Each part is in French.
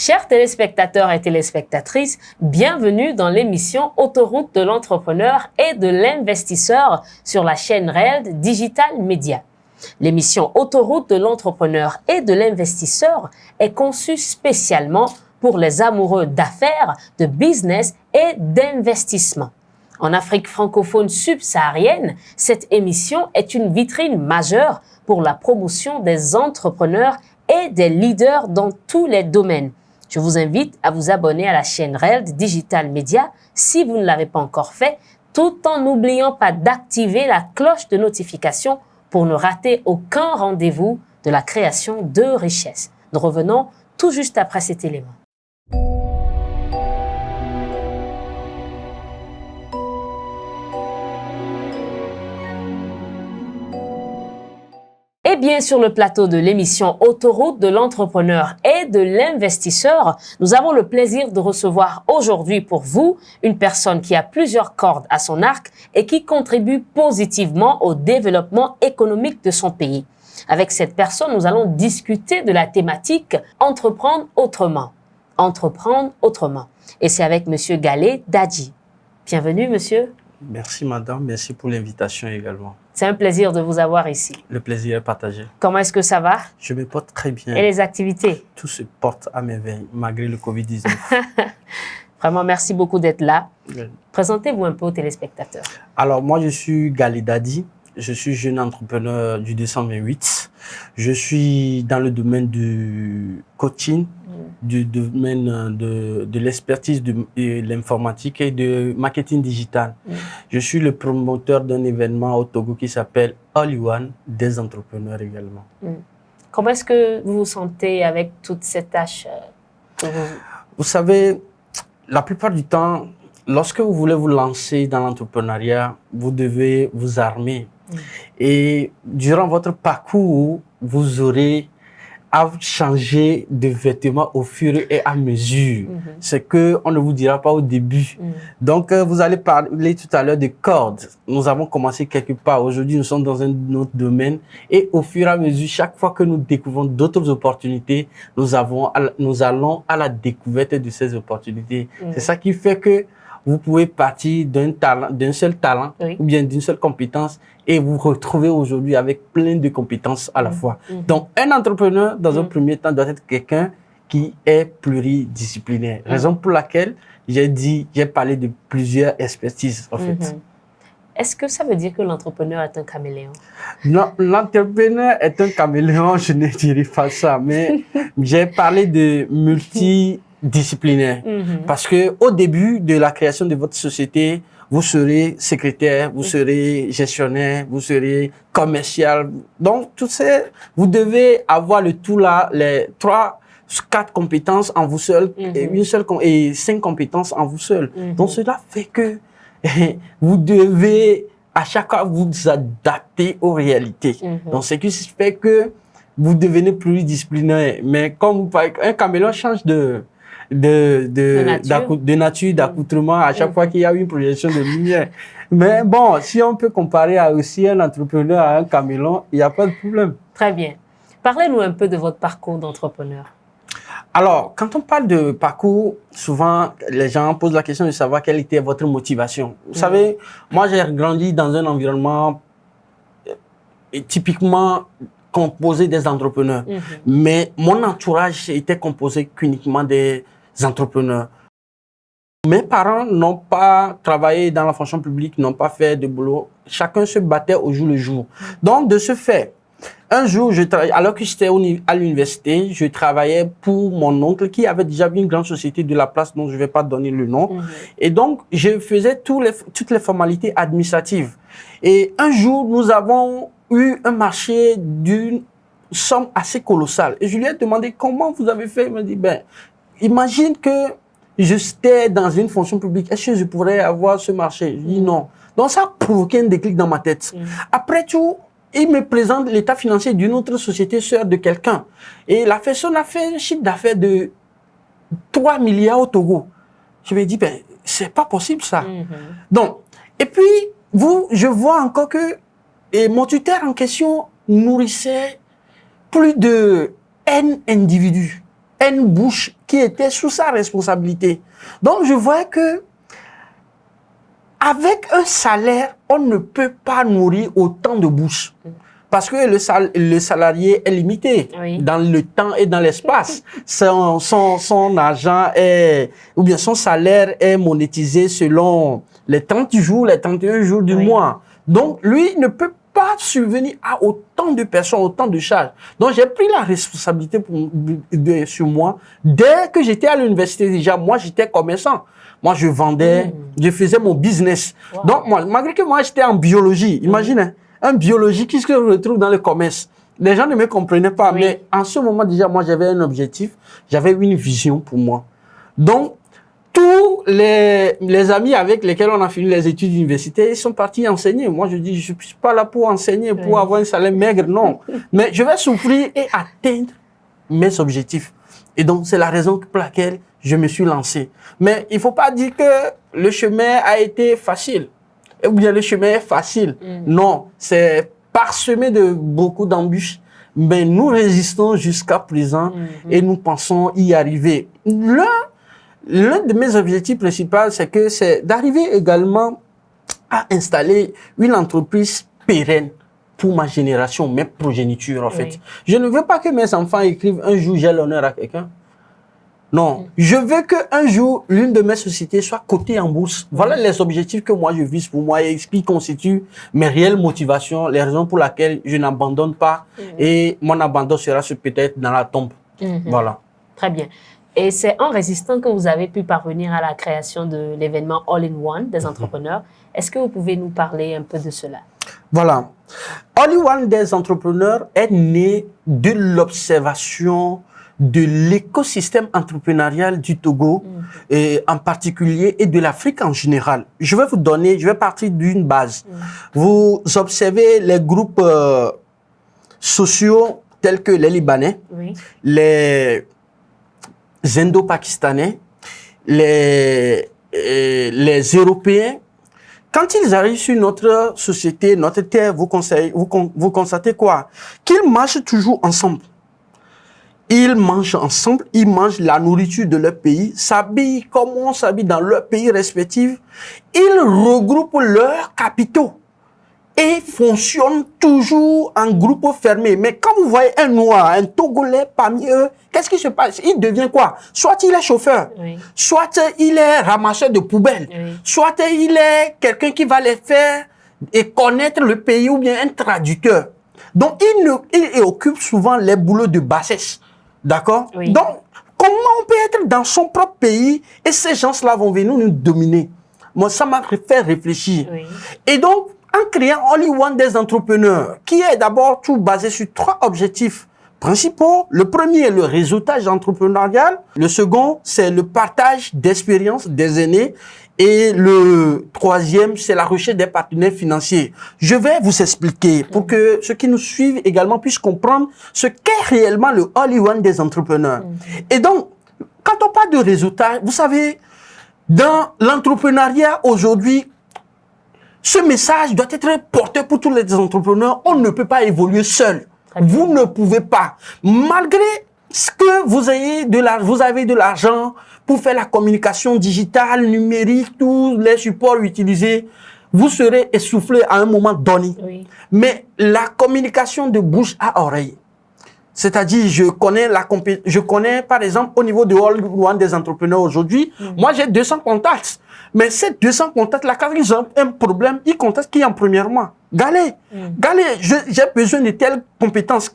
Chers téléspectateurs et téléspectatrices, bienvenue dans l'émission Autoroute de l'entrepreneur et de l'investisseur sur la chaîne RELD Digital Media. L'émission Autoroute de l'entrepreneur et de l'investisseur est conçue spécialement pour les amoureux d'affaires, de business et d'investissement. En Afrique francophone subsaharienne, cette émission est une vitrine majeure pour la promotion des entrepreneurs et des leaders dans tous les domaines. Je vous invite à vous abonner à la chaîne RELD Digital Media si vous ne l'avez pas encore fait, tout en n'oubliant pas d'activer la cloche de notification pour ne rater aucun rendez-vous de la création de richesses. Nous revenons tout juste après cet élément. Et bien, sur le plateau de l'émission Autoroute de l'entrepreneur et de l'investisseur, nous avons le plaisir de recevoir aujourd'hui pour vous une personne qui a plusieurs cordes à son arc et qui contribue positivement au développement économique de son pays. Avec cette personne, nous allons discuter de la thématique Entreprendre autrement. Entreprendre autrement. Et c'est avec Monsieur Galé Dadji. Bienvenue, monsieur. Merci, madame. Merci pour l'invitation également. C'est un plaisir de vous avoir ici. Le plaisir est partagé. Comment est-ce que ça va? Je me porte très bien. Et les activités? Tout se porte à merveille, malgré le Covid-19. Vraiment, merci beaucoup d'être là. Oui. Présentez-vous un peu aux téléspectateurs. Alors, moi, je suis Galé Dadji. Je suis jeune entrepreneur du 228. Je suis dans le domaine du coaching, du domaine de l'expertise de l'informatique et de marketing digital. Je suis le promoteur d'un événement au Togo qui s'appelle All in One des entrepreneurs également. Comment est-ce que vous vous sentez avec toutes ces tâches Vous savez, la plupart du temps, lorsque vous voulez vous lancer dans l'entrepreneuriat, vous devez vous armer. Et durant votre parcours, vous aurez à changer de vêtements au fur et à mesure. C'est qu'on ne vous dira pas au début. Donc, vous allez parler tout à l'heure de cordes. Nous avons commencé quelque part. Aujourd'hui, nous sommes dans un autre domaine. Et au fur et à mesure, chaque fois que nous découvrons d'autres opportunités, nous allons à la découverte de ces opportunités. C'est ça qui fait que vous pouvez partir d'un seul talent ou bien d'une seule compétence et vous retrouver aujourd'hui avec plein de compétences à la fois. Donc, un entrepreneur, dans un premier temps, doit être quelqu'un qui est pluridisciplinaire. Raison pour laquelle j'ai parlé de plusieurs expertises, en fait. Est-ce que ça veut dire que l'entrepreneur est un caméléon? Non, l'entrepreneur est un caméléon, je ne dirais pas ça, mais j'ai parlé de multidisciplinaire. Parce que au début de la création de votre société, vous serez secrétaire, vous serez gestionnaire, vous serez commercial. Donc, vous devez avoir le tout là, les 4 compétences en vous seul et 5 compétences en vous seul. Donc, cela fait que vous devez à chaque fois vous adapter aux réalités. Donc, ce qui fait que vous devenez pluridisciplinaire. Mais comme un caméléon change de nature, d'accoutrement à chaque fois qu'il y a une projection de lumière. Mais bon, si on peut comparer aussi un entrepreneur à un caméléon, il n'y a pas de problème. Très bien. Parlez-nous un peu de votre parcours d'entrepreneur. Alors, quand on parle de parcours, souvent, les gens posent la question de savoir quelle était votre motivation. Vous savez, moi, j'ai grandi dans un environnement typiquement composé des entrepreneurs. Mais mon entourage était composé uniquement des entrepreneurs. Mes parents n'ont pas travaillé dans la fonction publique, n'ont pas fait de boulot. Chacun se battait au jour le jour. Donc, de ce fait, un jour, alors que j'étais à l'université, je travaillais pour mon oncle qui avait déjà une grande société de la place dont je ne vais pas donner le nom. Et donc, je faisais toutes les formalités administratives. Et un jour, nous avons eu un marché d'une somme assez colossale. Et je lui ai demandé comment vous avez fait. Il m'a dit, imagine que j'étais dans une fonction publique. Est-ce que je pourrais avoir ce marché? Je dis non. Donc ça a provoqué un déclic dans ma tête. Après tout, il me présente l'état financier d'une autre société sœur de quelqu'un. Et la personne a fait un chiffre d'affaires de 3 milliards au Togo. Je me dis, c'est pas possible ça. Donc, et puis, je vois encore que mon tuteur en question nourrissait plus de N individus. une bouche qui était sous sa responsabilité. Donc, je vois que avec un salaire, on ne peut pas nourrir autant de bouches. Parce que le salarié est limité dans le temps et dans l'espace. Son argent ou bien son salaire est monétisé selon les 30 jours, les 31 jours du mois. Donc, lui ne peut pas subvenir à autant de personnes, autant de charges. Donc, j'ai pris la responsabilité sur moi. Dès que j'étais à l'université déjà, moi, j'étais commerçant. Moi, je vendais, je faisais mon business. Donc, moi, malgré que moi, j'étais en biologie, imaginez, un biologie qui se retrouve dans le commerce. Les gens ne me comprenaient pas, mais en ce moment, déjà, moi, j'avais un objectif, j'avais une vision pour moi. Donc, tous les amis avec lesquels on a fini les études universitaires, ils sont partis enseigner. Moi, je dis, je ne suis pas là pour enseigner, pour avoir un salaire maigre, non. Mais je vais souffrir et atteindre mes objectifs. Et donc, c'est la raison pour laquelle je me suis lancé. Mais il ne faut pas dire que le chemin a été facile. Ou bien le chemin est facile. Non, c'est parsemé de beaucoup d'embûches. Mais nous résistons jusqu'à présent et nous pensons y arriver. L'un de mes objectifs principaux, c'est d'arriver également à installer une entreprise pérenne pour ma génération, mes progénitures en fait. Je ne veux pas que mes enfants écrivent un jour j'ai l'honneur à quelqu'un. Non, je veux qu'un jour, l'une de mes sociétés soit cotée en bourse. Voilà les objectifs que moi je vise pour moi et ce qui constitue mes réelles motivations, les raisons pour lesquelles je n'abandonne pas et mon abandon sera peut-être dans la tombe. Voilà. Très bien. Et c'est en résistant que vous avez pu parvenir à la création de l'événement All-in-One des entrepreneurs. Est-ce que vous pouvez nous parler un peu de cela? Voilà. All-in-One des entrepreneurs est né de l'observation de l'écosystème entrepreneurial du Togo, et en particulier, et de l'Afrique en général. Je vais partir d'une base. Vous observez les groupes sociaux tels que les Libanais, les Indo-Pakistanais, les Européens. Quand ils arrivent sur notre société, notre terre, vous constatez quoi? Qu'ils marchent toujours ensemble. Ils mangent ensemble, ils mangent la nourriture de leur pays, s'habillent comme on s'habille dans leur pays respectif. Ils regroupent leurs capitaux et fonctionnent toujours en groupe fermé. Mais quand vous voyez un Noir, un Togolais parmi eux, qu'est-ce qui se passe? Il devient quoi? Soit il est chauffeur, soit il est ramasseur de poubelles, soit il est quelqu'un qui va les faire et connaître le pays ou bien un traducteur. Donc, il occupe souvent les boulots de bassesse. D'accord? Donc, comment on peut être dans son propre pays et ces gens-là vont venir nous dominer? Moi, ça m'a fait réfléchir. Et donc, en créant All-in-One des entrepreneurs, qui est d'abord tout basé sur 3 objectifs principaux. Le premier est le réseautage entrepreneurial. Le second, c'est le partage d'expériences des aînés. Et le troisième, c'est la recherche des partenaires financiers. Je vais vous expliquer pour que ceux qui nous suivent également puissent comprendre ce qu'est réellement le All-in-One des entrepreneurs. Et donc, quand on parle de réseautage, vous savez, dans l'entrepreneuriat aujourd'hui, ce message doit être porté pour tous les entrepreneurs. On ne peut pas évoluer seul. Vous ne pouvez pas. Malgré ce que vous avez de l'argent pour faire la communication digitale, numérique, tous les supports utilisés, vous serez essoufflé à un moment donné. Mais la communication de bouche à oreille, c'est-à-dire je connais par exemple au niveau de All-in-One des entrepreneurs aujourd'hui, moi j'ai 200 contacts. Mais ces 200 contacts-là, quand ils ont un problème, ils contactent qui en premièrement? Galé. Galé, j'ai besoin de telles compétences.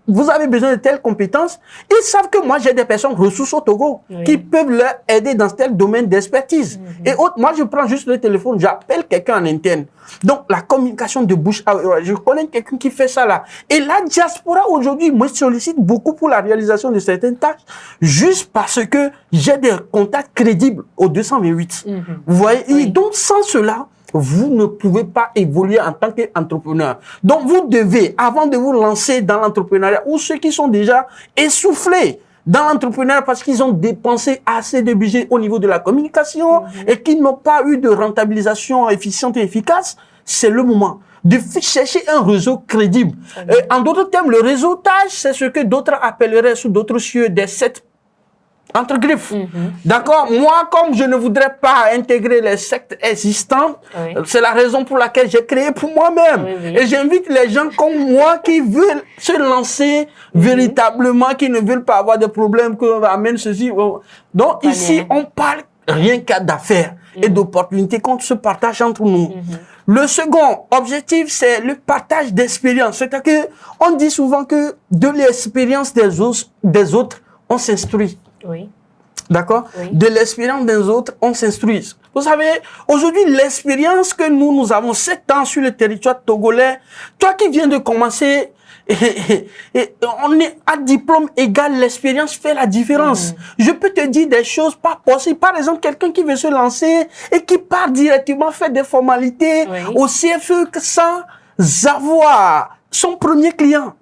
Vous avez besoin de telles compétences. Ils savent que moi, j'ai des personnes ressources au Togo qui peuvent leur aider dans tel domaine d'expertise. Et autres, moi, je prends juste le téléphone, j'appelle quelqu'un en interne. Donc, la communication de bouche à oreille, je connais quelqu'un qui fait ça là. Et la diaspora aujourd'hui me sollicite beaucoup pour la réalisation de certaines tâches, juste parce que j'ai des contacts crédibles au 228. Vous voyez? Et donc, sans cela, vous ne pouvez pas évoluer en tant qu'entrepreneur. Donc, vous devez, avant de vous lancer dans l'entrepreneuriat, ou ceux qui sont déjà essoufflés dans l'entrepreneuriat parce qu'ils ont dépensé assez de budget au niveau de la communication et qu'ils n'ont pas eu de rentabilisation efficiente et efficace, c'est le moment de chercher un réseau crédible. En d'autres termes, le réseautage, c'est ce que d'autres appelleraient sous d'autres cieux des 7 entre griffes. D'accord? Moi, comme je ne voudrais pas intégrer les sectes existantes, c'est la raison pour laquelle j'ai créé pour moi-même. Et j'invite les gens comme moi qui veulent se lancer véritablement, qui ne veulent pas avoir de problèmes, qu'on amène ceci. Donc ici, on parle rien qu'à d'affaires et d'opportunités qu'on se partage entre nous. Le second objectif, c'est le partage d'expérience. C'est-à-dire qu'on dit souvent que de l'expérience des autres, on s'instruit. Oui. D'accord? De l'expérience des autres, on s'instruit. Vous savez, aujourd'hui, l'expérience que nous avons 7 ans sur le territoire togolais, toi qui viens de commencer, et on est à diplôme égal, l'expérience fait la différence. Je peux te dire des choses pas possibles. Par exemple, quelqu'un qui veut se lancer et qui part directement faire des formalités au CFE sans avoir son premier client.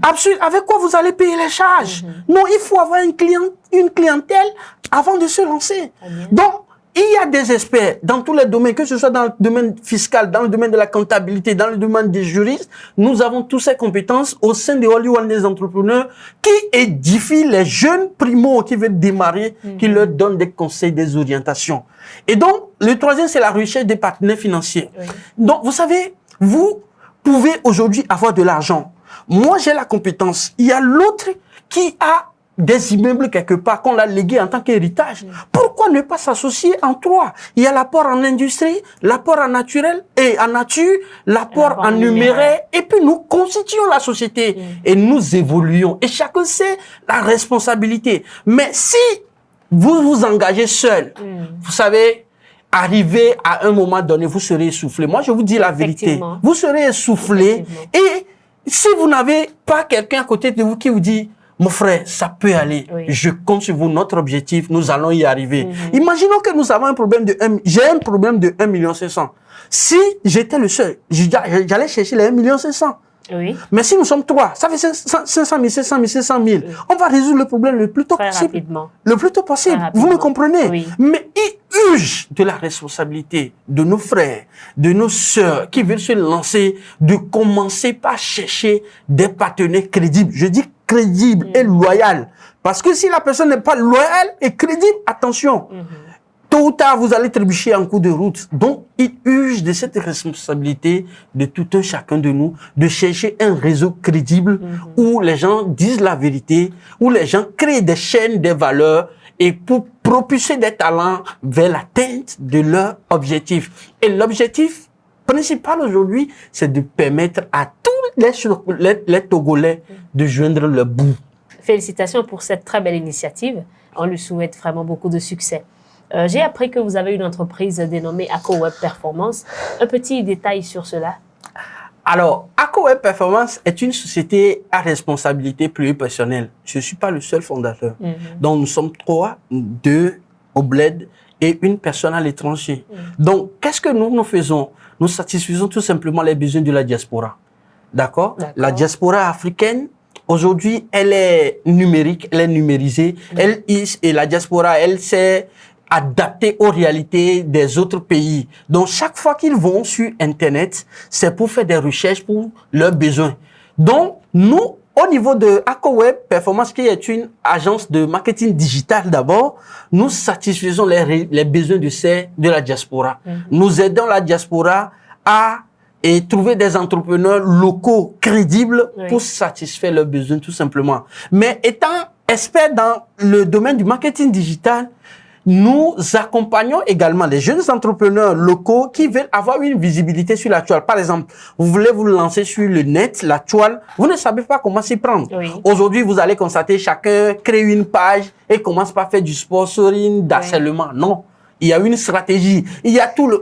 Avec quoi vous allez payer les charges? Non, il faut avoir une clientèle avant de se lancer. Donc, il y a des experts dans tous les domaines, que ce soit dans le domaine fiscal, dans le domaine de la comptabilité, dans le domaine des juristes. Nous avons toutes ces compétences au sein de Hollywood des entrepreneurs qui édifient les jeunes primos qui veulent démarrer, qui leur donnent des conseils, des orientations. Et donc, le troisième, c'est la recherche des partenaires financiers. Donc, vous savez, vous pouvez aujourd'hui avoir de l'argent. Moi, j'ai la compétence. Il y a l'autre qui a des immeubles quelque part qu'on l'a légué en tant qu'héritage. Pourquoi ne pas s'associer en trois? Il y a l'apport en industrie, l'apport en naturel et en nature, l'apport en numéraire, et puis nous constituons la société et nous évoluons. Et chacun sait la responsabilité. Mais si vous vous engagez seul, vous savez, arrivé à un moment donné, vous serez essoufflé. Moi, je vous dis la vérité. Vous serez essoufflé. Et si vous n'avez pas quelqu'un à côté de vous qui vous dit, mon frère, ça peut aller. Je compte sur vous. Notre objectif, nous allons y arriver. Imaginons que nous avons un problème j'ai un problème de 1,5 million. Si j'étais le seul, j'allais chercher les 1,5 million. Mais si nous sommes 3, ça fait 500 000, 700 000, 700 000. On va résoudre le problème le plus tôt possible. Rapidement. Le plus tôt possible. Vous me comprenez? Mais il urge de la responsabilité de nos frères, de nos sœurs qui veulent se lancer, de commencer par chercher des partenaires crédibles. Je dis crédible et loyal. Parce que si la personne n'est pas loyale et crédible, attention, tôt ou tard, vous allez trébucher en cours de route. Donc, il urge de cette responsabilité de tout un chacun de nous, de chercher un réseau crédible où les gens disent la vérité, où les gens créent des chaînes, des valeurs et pour propulser des talents vers l'atteinte de leur objectif. Et l'objectif principal aujourd'hui, c'est de permettre à tous les Togolais de joindre le bout. Félicitations pour cette très belle initiative. On lui souhaite vraiment beaucoup de succès. J'ai appris que vous avez une entreprise dénommée AcoWeb Performance. Un petit détail sur cela. Alors, AcoWeb Performance est une société à responsabilité pluripersonnelle. Je ne suis pas le seul fondateur. Donc, nous sommes 3, 2 au bled et une personne à l'étranger. Donc, qu'est-ce que nous faisons? Nous satisfaisons tout simplement les besoins de la diaspora. D'accord? La diaspora africaine, aujourd'hui, elle est numérique, elle est numérisée. Et la diaspora, elle s'est adaptée aux réalités des autres pays. Donc, chaque fois qu'ils vont sur Internet, c'est pour faire des recherches pour leurs besoins. Donc, nous, au niveau de AcoWeb Performance, qui est une agence de marketing digital d'abord, nous satisfaisons les besoins de la diaspora. Nous aidons la diaspora à trouver des entrepreneurs locaux crédibles pour satisfaire leurs besoins tout simplement. Mais étant expert dans le domaine du marketing digital, nous accompagnons également les jeunes entrepreneurs locaux qui veulent avoir une visibilité sur la toile. Par exemple, vous voulez vous lancer sur le net, la toile, vous ne savez pas comment s'y prendre. Aujourd'hui, vous allez constater chacun crée une page et commence par faire du sponsoring, d'harcèlement. Non. Il y a une stratégie.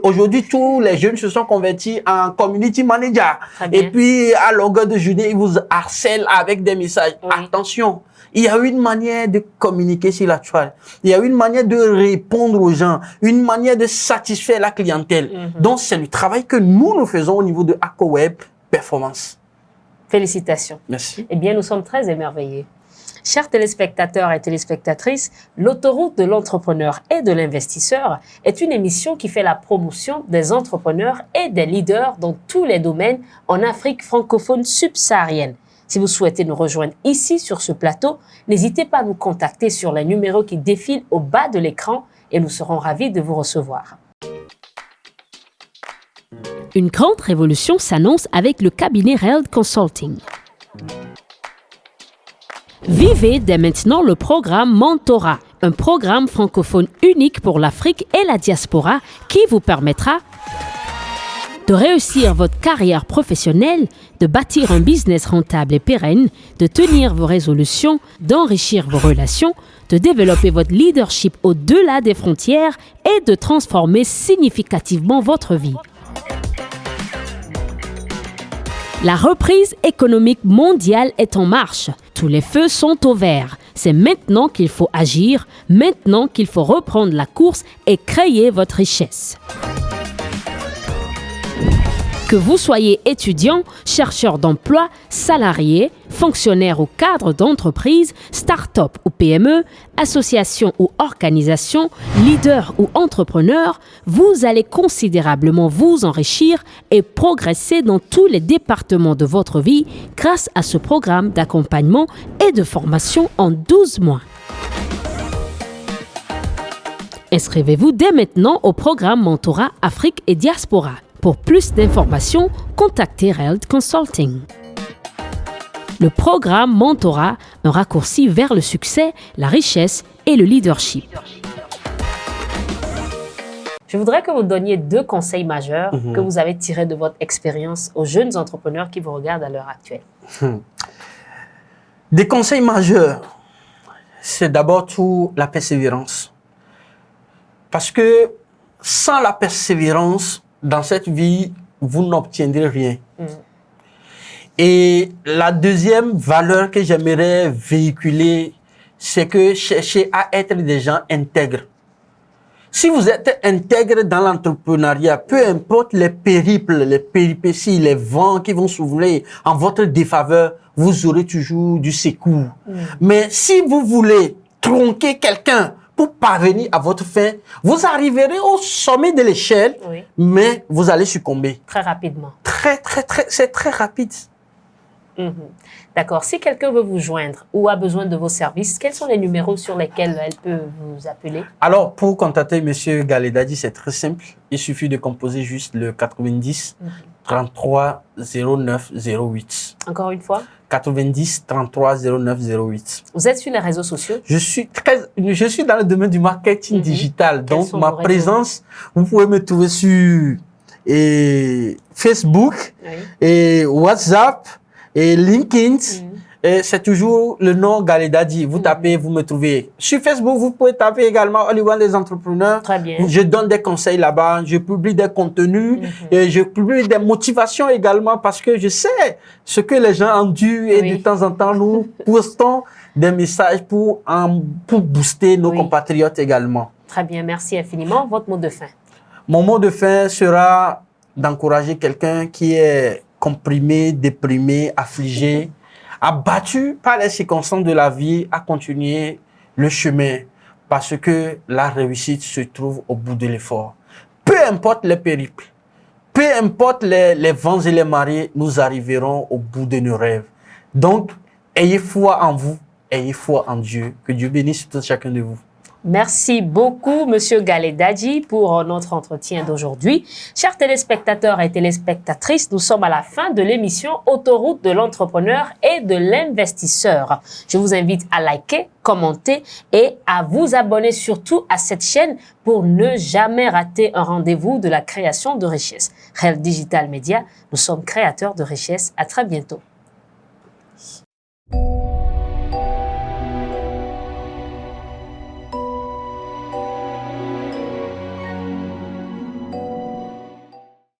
Aujourd'hui, tous les jeunes se sont convertis en community manager. Et puis, à longueur de journée, ils vous harcèlent avec des messages. Attention. Il y a une manière de communiquer sur la toile. Il y a une manière de répondre aux gens, une manière de satisfaire la clientèle. Donc, c'est le travail que nous faisons au niveau de AcoWeb Performance. Félicitations. Merci. Eh bien, nous sommes très émerveillés. Chers téléspectateurs et téléspectatrices, l'autoroute de l'entrepreneur et de l'investisseur est une émission qui fait la promotion des entrepreneurs et des leaders dans tous les domaines en Afrique francophone subsaharienne. Si vous souhaitez nous rejoindre ici sur ce plateau, n'hésitez pas à nous contacter sur les numéros qui défilent au bas de l'écran et nous serons ravis de vous recevoir. Une grande révolution s'annonce avec le cabinet Reld Consulting. Vivez dès maintenant le programme Mentorat, un programme francophone unique pour l'Afrique et la diaspora qui vous permettra de réussir votre carrière professionnelle, de bâtir un business rentable et pérenne, de tenir vos résolutions, d'enrichir vos relations, de développer votre leadership au-delà des frontières et de transformer significativement votre vie. La reprise économique mondiale est en marche. Tous les feux sont au vert. C'est maintenant qu'il faut agir, maintenant qu'il faut reprendre la course et créer votre richesse. Que vous soyez étudiant, chercheur d'emploi, salarié, fonctionnaire ou cadre d'entreprise, start-up ou PME, association ou organisation, leader ou entrepreneur, vous allez considérablement vous enrichir et progresser dans tous les départements de votre vie grâce à ce programme d'accompagnement et de formation en 12 mois. Inscrivez-vous dès maintenant au programme Mentorat Afrique et Diaspora. Pour plus d'informations, contactez Reld Consulting. Le programme Mentorat, un raccourci vers le succès, la richesse et le leadership. Je voudrais que vous donniez 2 conseils majeurs que vous avez tirés de votre expérience aux jeunes entrepreneurs qui vous regardent à l'heure actuelle. Des conseils majeurs, c'est d'abord tout la persévérance. Parce que sans la persévérance, dans cette vie, vous n'obtiendrez rien. Et la deuxième valeur que j'aimerais véhiculer, c'est que cherchez à être des gens intègres. Si vous êtes intègre dans l'entrepreneuriat, peu importe les périples, les péripéties, les vents qui vont souffler en votre défaveur, vous aurez toujours du secours. Mais si vous voulez tronquer quelqu'un pour parvenir à votre fin, vous arriverez au sommet de l'échelle, mais vous allez succomber. Très rapidement. C'est très rapide. D'accord. Si quelqu'un veut vous joindre ou a besoin de vos services, quels sont les numéros sur lesquels elle peut vous appeler? Alors, pour contacter M. Galedadi, c'est très simple. Il suffit de composer juste le 90 33 09 08. Encore une fois? 90 33 09 08. Vous êtes sur les réseaux sociaux? Je suis dans le domaine du marketing digital. Donc, ma présence, vous pouvez me trouver sur Facebook, et WhatsApp, et LinkedIn. Et c'est toujours le nom Galedadi. Vous tapez, vous me trouvez. Sur Facebook, vous pouvez taper également Olivier les entrepreneurs. Très bien. Je donne des conseils là-bas. Je publie des contenus. Et je publie des motivations également parce que je sais ce que les gens endurent. Et de temps en temps, nous postons des messages pour booster nos compatriotes également. Très bien. Merci infiniment. Votre mot de fin? Mon mot de fin sera d'encourager quelqu'un qui est comprimé, déprimé, affligé, abattu par les circonstances de la vie, à continuer le chemin parce que la réussite se trouve au bout de l'effort. Peu importe les périples, peu importe les vents et les marées, nous arriverons au bout de nos rêves. Donc, ayez foi en vous, ayez foi en Dieu. Que Dieu bénisse tout chacun de vous. Merci beaucoup, Monsieur Galedadi, pour notre entretien d'aujourd'hui. Chers téléspectateurs et téléspectatrices, nous sommes à la fin de l'émission Autoroute de l'entrepreneur et de l'investisseur. Je vous invite à liker, commenter et à vous abonner surtout à cette chaîne pour ne jamais rater un rendez-vous de la création de richesse. Reld Digital Media, nous sommes créateurs de richesse. À très bientôt.